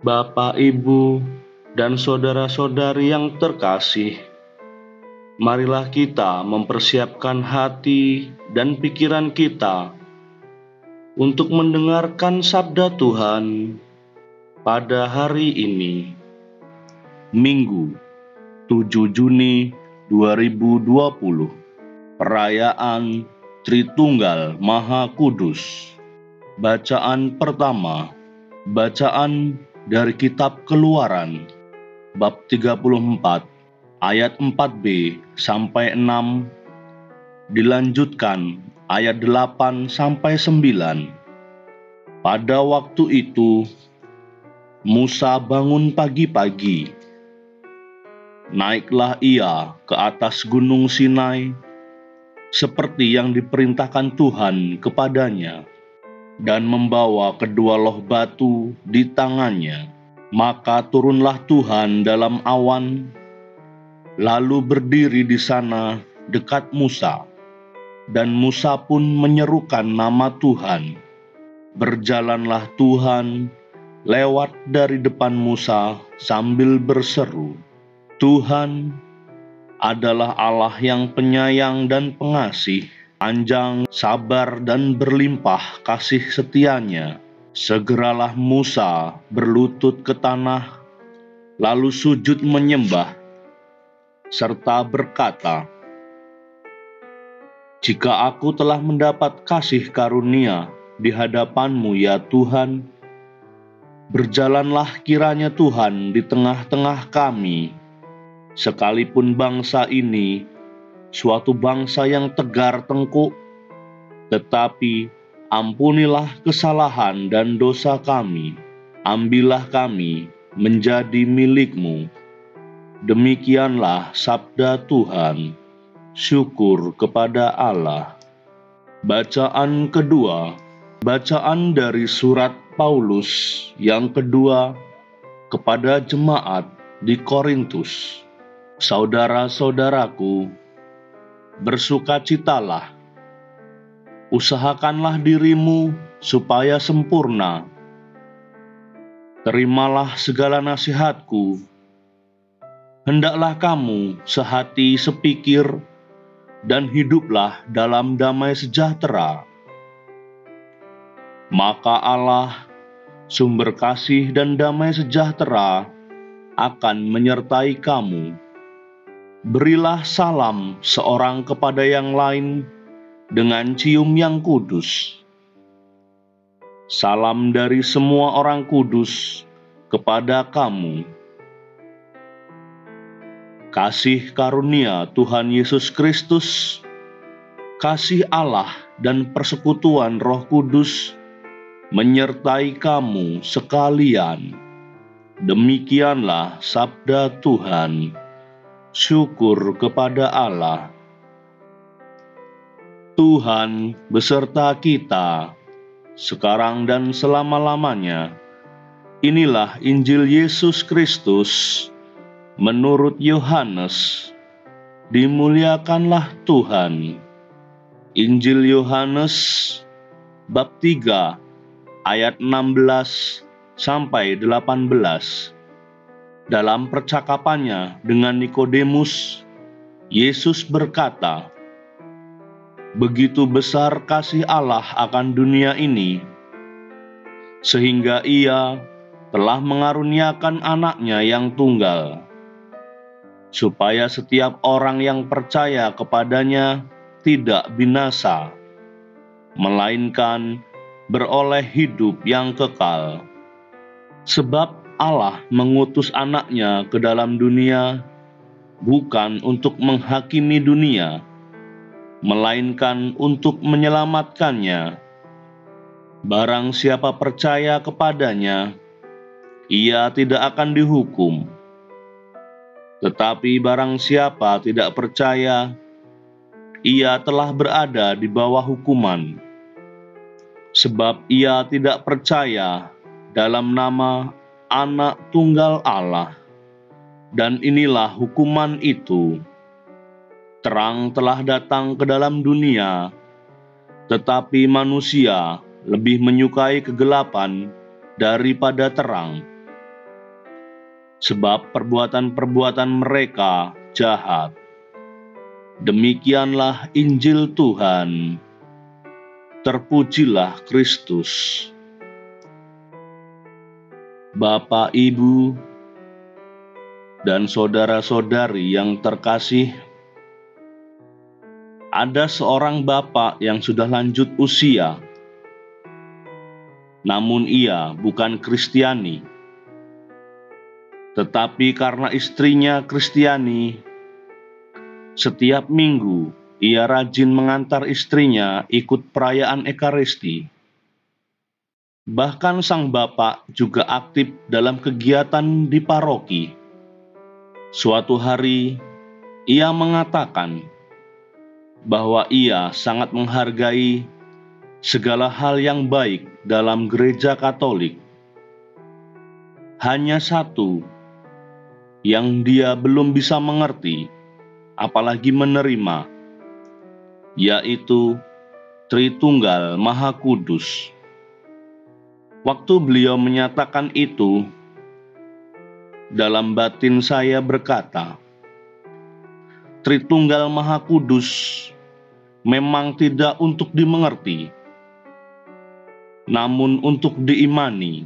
Bapak, Ibu, dan saudara-saudari yang terkasih, marilah kita mempersiapkan hati dan pikiran kita untuk mendengarkan sabda Tuhan pada hari ini, Minggu 7 Juni 2020, Perayaan Tritunggal Maha Kudus. Bacaan pertama, bacaan dari Kitab Keluaran, bab 34, ayat 4b sampai 6, dilanjutkan ayat 8 sampai 9. Pada waktu itu, Musa bangun pagi-pagi. Naiklah ia ke atas gunung Sinai, seperti yang diperintahkan Tuhan kepadanya, dan membawa kedua loh batu di tangannya. Maka turunlah Tuhan dalam awan, lalu berdiri di sana dekat Musa. Dan Musa pun menyerukan nama Tuhan. Berjalanlah Tuhan lewat dari depan Musa sambil berseru, "Tuhan adalah Allah yang penyayang dan pengasih, panjang sabar dan berlimpah kasih setianya." Segeralah Musa berlutut ke tanah, lalu sujud menyembah, serta berkata, "Jika aku telah mendapat kasih karunia di hadapan-Mu ya Tuhan, berjalanlah kiranya Tuhan di tengah-tengah kami, sekalipun bangsa ini suatu bangsa yang tegar tengkuk, tetapi ampunilah kesalahan dan dosa kami, ambillah kami menjadi milik-Mu." Demikianlah sabda Tuhan. Syukur kepada Allah. Bacaan kedua, bacaan dari surat Paulus yang kedua kepada jemaat di Korintus. Saudara-saudaraku, bersukacitalah, usahakanlah dirimu supaya sempurna. Terimalah segala nasihatku. Hendaklah kamu sehati sepikir dan hiduplah dalam damai sejahtera. Maka Allah, sumber kasih dan damai sejahtera, akan menyertai kamu. Berilah salam seorang kepada yang lain dengan cium yang kudus. Salam dari semua orang kudus kepada kamu. Kasih karunia Tuhan Yesus Kristus, kasih Allah dan persekutuan Roh Kudus menyertai kamu sekalian. Demikianlah sabda Tuhan. Syukur kepada Allah. Tuhan beserta kita, sekarang dan selama-lamanya. Inilah Injil Yesus Kristus menurut Yohanes. Dimuliakanlah Tuhan. Injil Yohanes bab 3 ayat 16 sampai 18. Dalam percakapannya dengan Nikodemus, Yesus berkata, "Begitu besar kasih Allah akan dunia ini, sehingga Ia telah mengaruniakan anaknya yang tunggal, supaya setiap orang yang percaya kepadanya tidak binasa, melainkan beroleh hidup yang kekal. Sebab Allah mengutus anaknya ke dalam dunia, bukan untuk menghakimi dunia, melainkan untuk menyelamatkannya. Barang siapa percaya kepadanya, ia tidak akan dihukum. Tetapi barang siapa tidak percaya, ia telah berada di bawah hukuman, sebab ia tidak percaya dalam nama Anak Tunggal Allah. Dan inilah hukuman itu: terang telah datang ke dalam dunia, tetapi manusia lebih menyukai kegelapan daripada terang, sebab perbuatan-perbuatan mereka jahat. Demikianlah Injil Tuhan. Terpujilah Kristus. Bapak, Ibu, dan saudara-saudari yang terkasih, ada seorang bapak yang sudah lanjut usia, namun ia bukan Kristiani. Tetapi karena istrinya Kristiani, setiap minggu ia rajin mengantar istrinya ikut perayaan Ekaristi. Bahkan sang bapak juga aktif dalam kegiatan di paroki. Suatu hari, ia mengatakan bahwa ia sangat menghargai segala hal yang baik dalam gereja Katolik. Hanya satu yang dia belum bisa mengerti, apalagi menerima, yaitu Tritunggal Maha Kudus. Waktu beliau menyatakan itu, dalam batin saya berkata, Tritunggal Maha Kudus memang tidak untuk dimengerti, namun untuk diimani.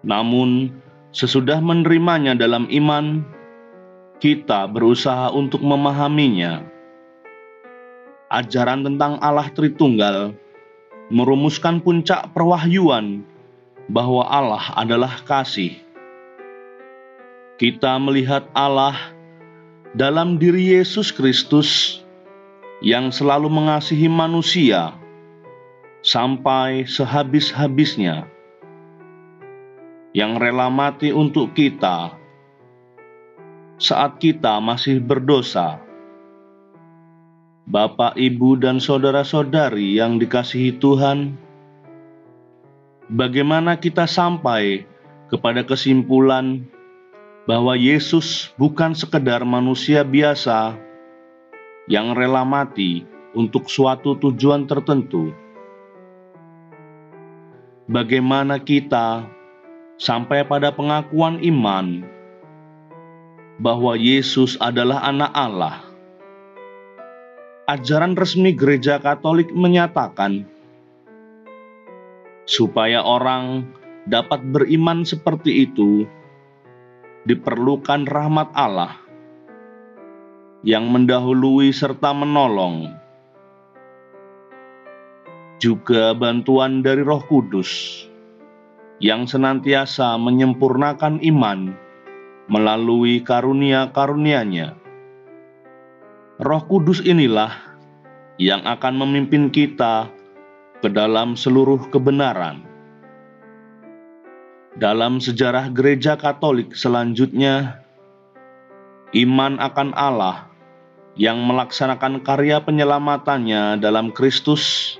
Namun, sesudah menerimanya dalam iman, kita berusaha untuk memahaminya. Ajaran tentang Allah Tritunggal merumuskan puncak perwahyuan bahwa Allah adalah kasih. Kita melihat Allah dalam diri Yesus Kristus yang selalu mengasihi manusia sampai sehabis-habisnya, yang rela mati untuk kita saat kita masih berdosa. Bapak, Ibu, dan saudara-saudari yang dikasihi Tuhan, bagaimana kita sampai kepada kesimpulan bahwa Yesus bukan sekedar manusia biasa yang rela mati untuk suatu tujuan tertentu? Bagaimana kita sampai pada pengakuan iman bahwa Yesus adalah Anak Allah? Ajaran resmi Gereja Katolik menyatakan, supaya orang dapat beriman seperti itu, diperlukan rahmat Allah yang mendahului serta menolong, juga bantuan dari Roh Kudus yang senantiasa menyempurnakan iman melalui karunia-karunia-Nya. Roh Kudus inilah yang akan memimpin kita ke dalam seluruh kebenaran. Dalam sejarah Gereja Katolik selanjutnya, iman akan Allah yang melaksanakan karya penyelamatannya dalam Kristus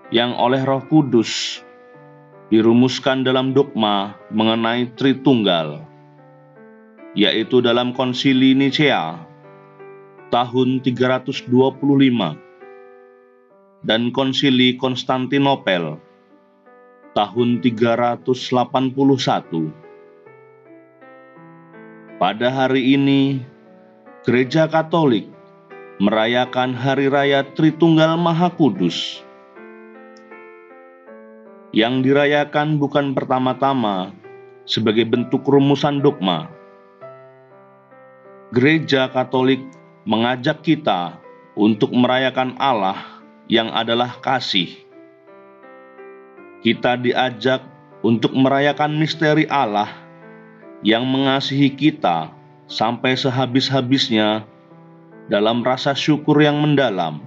yang oleh Roh Kudus dirumuskan dalam dogma mengenai Tritunggal, yaitu dalam Konsili Nicea tahun 325 dan Konsili Konstantinopel tahun 381. Pada hari ini, Gereja Katolik merayakan Hari Raya Tritunggal Maha Kudus, yang dirayakan bukan pertama-tama sebagai bentuk rumusan dogma. Gereja Katolik mengajak kita untuk merayakan Allah yang adalah kasih. Kita diajak untuk merayakan misteri Allah yang mengasihi kita sampai sehabis-habisnya dalam rasa syukur yang mendalam.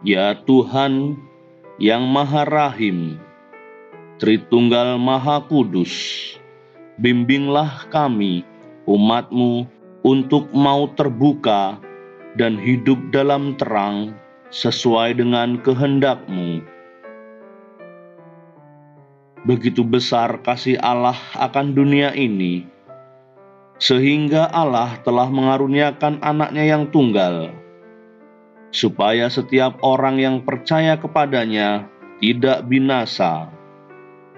Ya Tuhan yang Maha Rahim, Tritunggal Maha Kudus, bimbinglah kami, umat-Mu, untuk mau terbuka dan hidup dalam terang sesuai dengan kehendak-Mu. Begitu besar kasih Allah akan dunia ini, sehingga Allah telah mengaruniakan Anak-Nya yang tunggal, supaya setiap orang yang percaya kepadanya tidak binasa,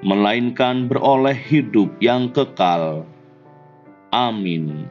melainkan beroleh hidup yang kekal. Amin.